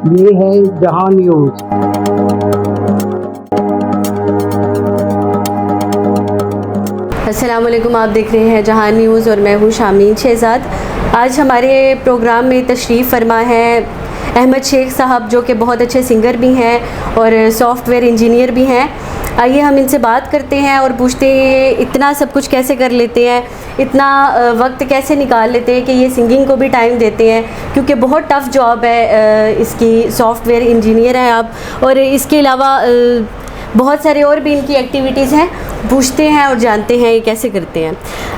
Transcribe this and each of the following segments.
یہ ہے جہاں نیوز۔ السلام علیکم، آپ دیکھ رہے ہیں جہاں نیوز اور میں ہوں شامین شہزاد۔ آج ہمارے پروگرام میں تشریف فرما ہے احمد شیخ صاحب، جو کہ بہت اچھے سنگر بھی ہیں اور سافٹ ویئر انجینئر بھی ہیں۔ آئیے ہم ان سے بات کرتے ہیں اور پوچھتے ہیں اتنا سب کچھ کیسے کر لیتے ہیں، اتنا وقت کیسے نکال لیتے ہیں کہ یہ سنگنگ کو بھی ٹائم دیتے ہیں، کیونکہ بہت ٹف جاب ہے اس کی۔ سافٹ ویئر انجینئر ہیں آپ، اور اس کے علاوہ بہت سارے اور بھی ان کی ایکٹیویٹیز ہیں۔ پوچھتے ہیں اور جانتے ہیں یہ کیسے کرتے ہیں۔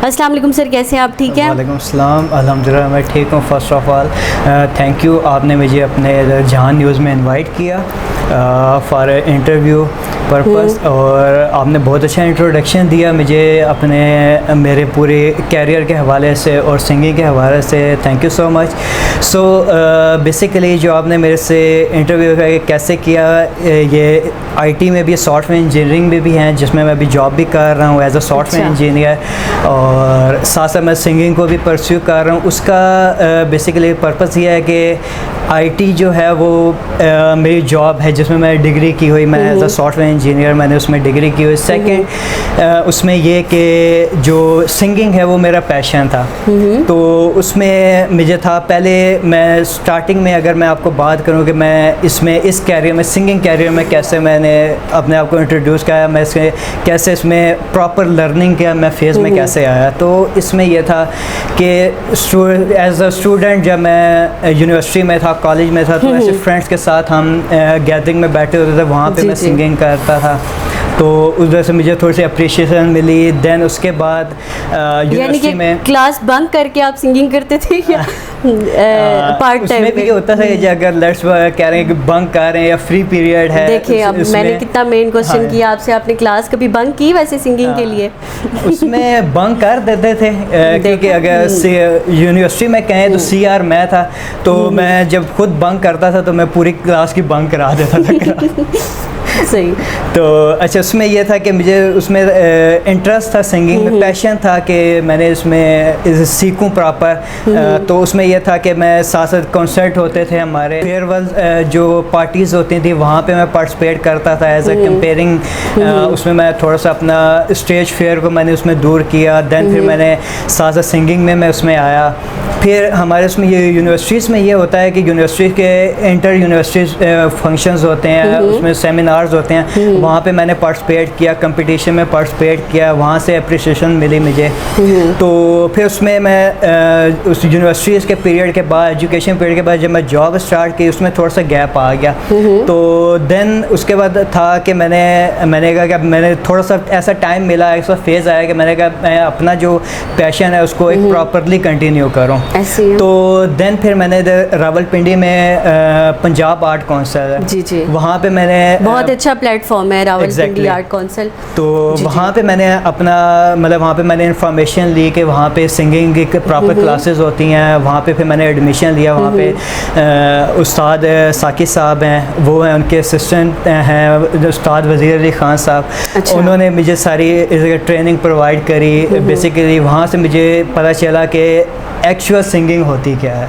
السلام علیکم سر، کیسے ہیں آپ؟ ٹھیک ہیں؟ وعلیکم السلام، الحمدللہ میں ٹھیک ہوں۔ First of all thank you, آپ نے مجھے اپنے جہاں نیوز میں انوائٹ کیا فار انٹرویو پرپس، اور آپ نے بہت اچھا انٹروڈکشن دیا مجھے اپنے میرے پورے کیریئر کے حوالے سے اور سنگنگ کے حوالے سے۔ Thank you so much. So basically جو آپ نے میرے سے انٹرویو کیسے کیا، یہ آئی ٹی میں بھی سافٹ ویئر انجینئرنگ میں بھی ہیں، جس میں ابھی جاب بھی کر رہا ہوں as a soft where engineer, اور ساتھ ساتھ میں سنگنگ کو بھی پرسیو کر رہا ہوں۔ اس کا بیسیکلی پرپس یہ ہے کہ آئی ٹی جو ہے وہ میری جاب ہے جس میں میں ڈگری کی ہوئی، میں as a soft where engineer میں نے اس میں ڈگری کی ہوئی۔ سیکنڈ اس میں یہ کہ جو سنگنگ ہے وہ میرا پیشن تھا، تو اس میں مجھے تھا پہلے میں اسٹارٹنگ میں، اگر میں آپ کو بات کروں کہ میں اس کیریئر میں سنگنگ کیریئر میں کیسے میں نے اپنے آپ کو انٹروڈیوس کیا، میں کیسے اس میں پراپر لرننگ کیا، میں فیز میں کیسے آیا، تو اس میں یہ تھا کہ ایز اے اسٹوڈنٹ جب میں یونیورسٹی میں تھا، کالج میں تھا، تو ایسے فرینڈس کے ساتھ ہم گیدرنگ میں بیٹھے ہوتے تھے، وہاں پہ میں سنگنگ کرتا تھا، تو اس وجہ سے مجھے تھوڑی سی اپریشیشن ملی۔ دین اس کے بعد یونیورسٹی میں کلاس بنک کر کے آپ سنگنگ کرتے تھے یا پارٹ ٹائم؟ اس میں بھی یہ ہوتا تھا کہ اگر لیٹس کہہ رہے ہیں کہ بنک کر رہے ہیں یا فری پیریڈ ہے۔ دیکھیں اب میں نے کتنا مین کوسچن کیا آپ سے، آپ نے کلاس کبھی بنک کی ویسے سنگنگ کے لیے؟ اس میں بنک کر دیتے تھے، کیونکہ اگر یونیورسٹی میں کہیں تو سی آر میں تھا، تو میں جب خود بنک کرتا تھا تو میں پوری کلاس کی بنک کرا دیتا تھا۔ صحیح۔ تو اچھا، اس میں یہ تھا کہ مجھے اس میں انٹرسٹ تھا سنگنگ میں، پیشن تھا کہ میں نے اس میں سیکھوں پراپر۔ تو اس میں یہ تھا کہ میں ساتھ ساتھ کنسرٹ ہوتے تھے ہمارے، فیئرویل جو پارٹیز ہوتی تھیں وہاں پہ میں پارٹیسپیٹ کرتا تھا ایز اے کمپیئرنگ۔ اس میں میں تھوڑا سا اپنا اسٹیج فیئر کو میں نے اس میں دور کیا۔ دین پھر میں نے ساتھ ساتھ سنگنگ میں اس میں آیا۔ پھر ہمارے اس میں یہ یونیورسٹیز میں یہ ہوتا ہے کہ یونیورسٹی کے انٹر یونیورسٹیز فنکشنز ہوتے ہیں، اس میں سیمینارز ہوتے ہیں، وہاں پہ میں نے پارٹیسپیٹ کیا، کمپٹیشن میں پارٹیسپیٹ کیا، وہاں سے اپریشیشن ملی مجھے۔ تو پھر اس میں اس یونیورسٹیز کے پیریڈ کے بعد، ایجوکیشن پیریڈ کے بعد جب میں جاب اسٹارٹ کی، اس میں تھوڑا سا گیپ آ گیا۔ تو دین اس کے بعد تھا کہ میں نے کہا کہ میں نے تھوڑا سا ایسا ٹائم ملا، ایسا فیز آیا کہ میں نے کہا میں اپنا جو پیشن ہے اس کو ایک پراپرلی کنٹینیو کروں۔ تو دین پھر میں نے راول پنڈی میں پنجاب آرٹ کونسل ہے، جی وہاں پہ میں نے بہت اچھا پلیٹ فارم ہے راول پنڈی آرٹ کونسل، تو وہاں پہ میں نے اپنا مطلب وہاں پہ میں نے انفارمیشن لی کہ وہاں پہ سنگنگ کی پراپر کلاسز ہوتی ہیں، وہاں پہ پھر میں نے ایڈمیشن لیا۔ وہاں پہ استاد ثاقب صاحب ہیں، وہ ہیں، ان کے اسسٹنٹ ہیں استاد وزیر علی خان صاحب، انہوں نے مجھے ساری ٹریننگ پرووائڈ کری۔ بیسیکلی وہاں سے مجھے پتہ چلا کہ ایکچوئل سنگنگ ہوتی کیا ہے۔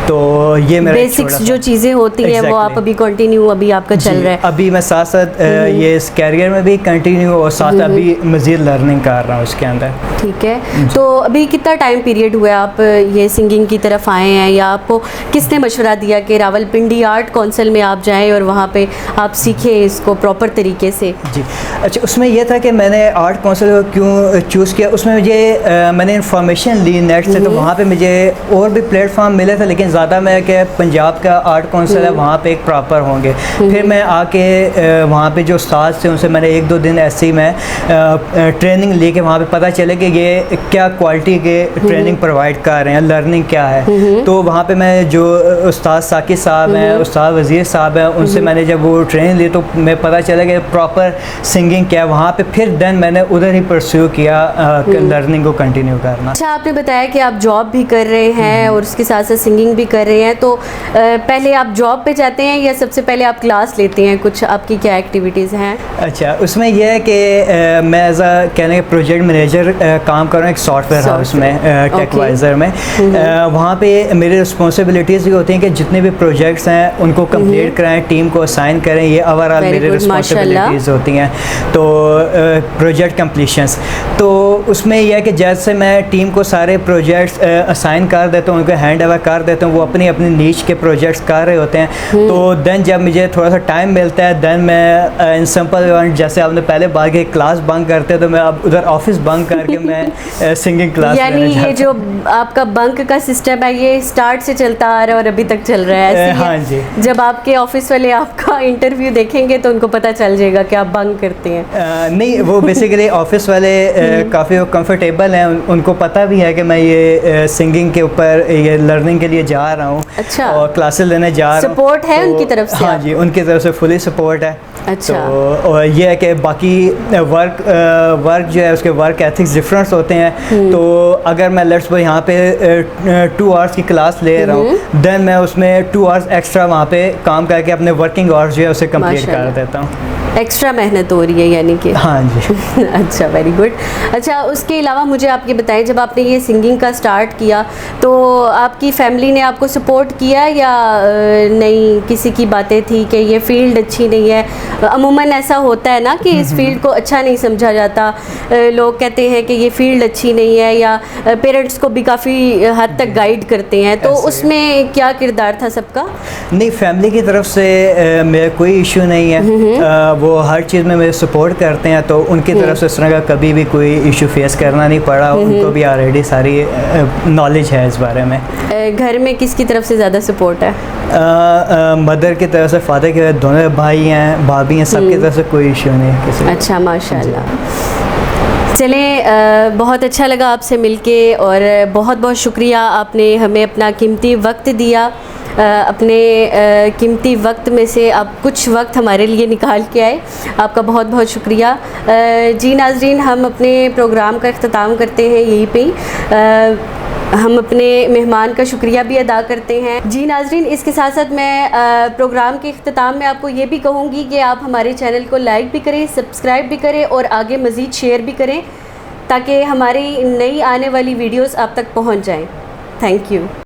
تو یہ میرا بیسکس جو چیزیں ہوتی ہیں وہ آپ ابھی کنٹینیو ابھی آپ کا چل رہا ہے؟ ابھی میں ساتھ ساتھ یہ اس کیریئر میں بھی کنٹینیو اور ساتھ ابھی مزید لرننگ کر رہا ہوں اس کے اندر۔ ٹھیک ہے، تو ابھی کتنا ٹائم پیریڈ ہوا آپ یہ سنگنگ کی طرف آئے ہیں، یا آپ کو کس نے مشورہ دیا کہ راول پنڈی آرٹ کونسل میں آپ جائیں اور وہاں پہ آپ سیکھیں اس کو پراپر طریقے سے؟ جی اچھا، اس میں یہ تھا کہ میں نے آرٹ کونسل کو کیوں چوز کیا، اس میں میں نے انفارمیشن لی نیٹ سے، تو وہاں پہ مجھے اور بھی پلیٹ فارم ملے تھے، لیکن زیادہ میں کہ پنجاب کا آرٹ کونسل ہے وہاں پہ ایک پراپر ہوں گے۔ پھر میں آ کے وہاں پہ جو استاد تھے ان سے میں نے 1-2 دن ایسے ہی میں ٹریننگ لی کہ وہاں پہ پتہ چلے کہ یہ کیا کوالٹی کے ٹریننگ پرووائڈ کر رہے ہیں، لرننگ کیا ہے۔ تو وہاں پہ میں جو استاد ثاقب صاحب ہیں، استاد وزیر صاحب ہیں، ان سے میں نے جب وہ ٹریننگ لی تو میں پتہ چلا کہ پراپر سنگنگ کیا ہے وہاں پہ۔ پھر دین میں نے ادھر ہی پرسیو کیا لرننگ کو کنٹینیو کرنا۔ اچھا، آپ نے بتایا کہ آپ جاب بھی کر رہے ہیں اور اس کے ساتھ ساتھ سنگنگ بھی کر رہے ہیں, تو پہلے آپ جاب پہ جاتے ہیں یا سب سے پہلے آپ کلاس لیتے ہیں؟ کچھ آپ کی کیا ایکٹیویٹیز ہیں؟ اچھا, اس میں یہ ہے کہ میں ایز اے کہنے کے پروجیکٹ مینیجر کام کر رہا ہوں ایک سافٹ ویئر ہاؤس میں, ٹیک وائزر میں. وہاں پہ میری رسپانسبلٹیز بھی ہوتی ہیں کہ جتنے بھی پروجیکٹس ہیں ان کو کمپلیٹ کرائیں, ٹیم کو اسائن کریں, یہ اوور آل میری رسپانسبلٹیز ہوتی ہیں. تو پروجیکٹ کمپلیشنس, تو اس میں یہ ہے کہ جیسے میں ٹیم کو سارے پروجیکٹس اسائن کر دیتا ہوں, ان کو ہینڈ اوور کر دیتا ہوں, وہ اپنی اپنی نیچ کے پروجیکٹس کر رہے ہوتے ہیں. تو دین جب مجھے تھوڑا سا ٹائم ملتا ہے, دین میں ان سمپل جیسے آپ نے پہلے بات کی کلاس بنک کرتے ہیں, تو میں اب ادھر آفس بنک کر کے میں سنگنگ کلاس. یعنی یہ جو آپ کا بنک کا سسٹم ہے یہ اسٹارٹ سے چلتا آ رہا ہے اور ابھی تک چل رہا ہے؟ ہاں جی. جب آپ کے آفس والے آپ کا انٹرویو دیکھیں گے تو ان کو پتہ چل جائے گا کہ آپ بنک کرتے ہیں. نہیں, وہ بیسیکلی آفس والے کافی کمفرٹیبل ہیں, ان کو پتہ بھی ہے کہ میں یہ سنگنگ کے اوپر یہ لرننگ کے لیے جا رہا ہوں. اچھا, اور کلاسز لینے جا رہا ہوں. سپورٹ ہے ان کی طرف سے؟ ہاں جی, ان کی طرف سے فلی سپورٹ ہے. اچھا. تو یہ ہے کہ باقی ورک جو ہے اس کے ورک ایتھکس ڈفرینس ہوتے ہیں. تو اگر میں لیٹس بھائی یہاں پہ 2 آورس کی کلاس لے رہا ہوں, دین میں اس میں 2 آورس ایکسٹرا وہاں پہ کام کر کے اپنے ورکنگ آورس جو ہے اسے کمپلیٹ کر دیتا ہوں. ایکسٹرا محنت ہو رہی ہے یعنی کہ؟ ہاں جی. اچھا, ویری گڈ. اچھا, اس کے علاوہ مجھے آپ یہ بتائیں, جب آپ نے یہ سنگنگ کا اسٹارٹ کیا تو آپ کی فیملی نے آپ کو سپورٹ کیا یا نہیں؟ کسی کی باتیں تھی کہ یہ فیلڈ اچھی نہیں ہے؟ عموماً ایسا ہوتا ہے نا کہ اس فیلڈ کو اچھا نہیں سمجھا جاتا, لوگ کہتے ہیں کہ یہ فیلڈ اچھی نہیں ہے, یا پیرنٹس کو بھی کافی حد تک گائیڈ کرتے ہیں, تو اس میں کیا کردار تھا سب کا؟ نہیں, فیملی کی طرف سے میرا کوئی ایشو نہیں ہے, وہ ہر چیز میں میرے سپورٹ کرتے ہیں, تو ان کی طرف سے اس طرح کا کبھی بھی کوئی ایشو فیس کرنا نہیں پڑا. ان کو بھی آلریڈی ساری نالج ہے اس بارے میں. گھر میں کس کی طرف سے زیادہ سپورٹ ہے؟ مدر کی طرف سے, فادر کی طرف سے, دونوں بھائی ہیں, بھابھی ہیں, سب کی طرف سے کوئی ایشو نہیں ہے کسی. اچھا, ماشاء اللہ. چلیں, بہت اچھا لگا آپ سے مل کے, اور بہت بہت شکریہ آپ نے ہمیں اپنا قیمتی وقت دیا. اپنے قیمتی وقت میں سے آپ کچھ وقت ہمارے لیے نکال کے آئے, آپ کا بہت بہت شکریہ. جی ناظرین, ہم اپنے پروگرام کا اختتام کرتے ہیں یہیں پہ. ہم اپنے مہمان کا شکریہ بھی ادا کرتے ہیں. جی ناظرین, اس کے ساتھ ساتھ میں پروگرام کے اختتام میں آپ کو یہ بھی کہوں گی کہ آپ ہمارے چینل کو لائک بھی کریں, سبسکرائب بھی کریں, اور آگے مزید شیئر بھی کریں تاکہ ہماری نئی آنے والی ویڈیوز آپ تک پہنچ جائیں. Thank you.